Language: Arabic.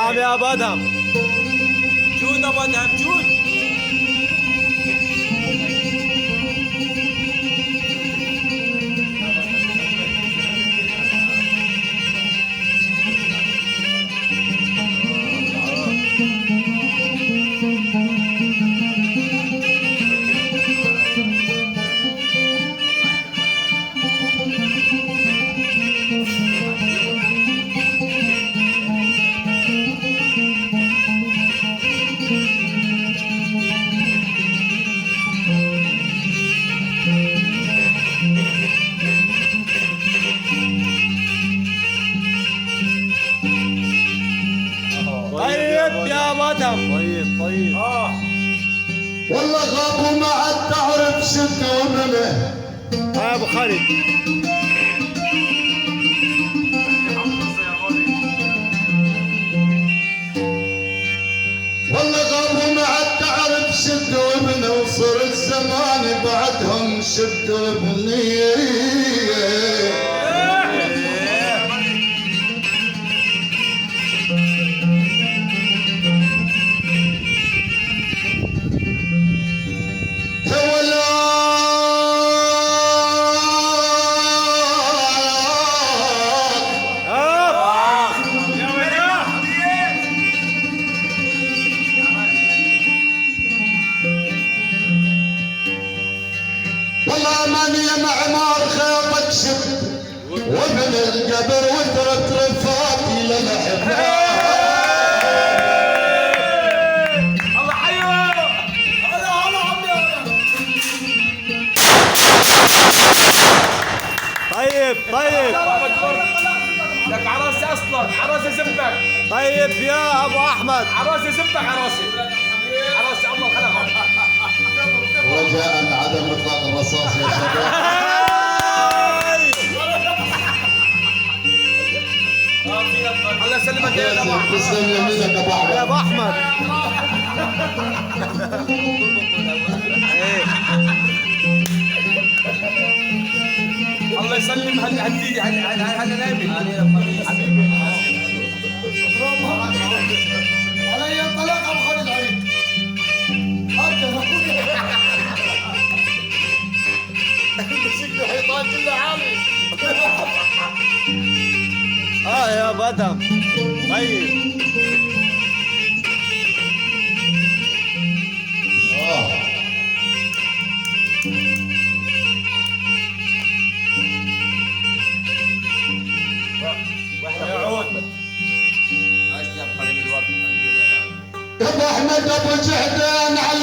نعم يا ابو ادهم. جود ابو ادهم جود. طيب يا ابو ادهم. طيب. والله غابوا ما عاد تعرف شده ومله. يا ابو خالد. والله غابوا ما عاد تعرف شده ومله، وصر الزمان بعدهم شده ومله. والله ماني معمار خيطك شد ومن القبر وترك رفاتي للحباب. الله حيو. هلا عمي. طيب لك عراسي اصلا، عراسي زبك. طيب يا ابو احمد. عراسي زبك عراسي. عراسي الله خلقك. رجاء عدم اطلاق الرصاص يا شباب. الله يسلمك يا ابو احمد. تسلم يمينك ابو يا ابو احمد. احمد. الله يسلم هالديدي هالنايمي حبيبي. علي الطلاق ابو خالد عليك. شكله حيطان كله عالي. يا ابو ادهم. طيب يعود. ابو احمد ابو جهدان على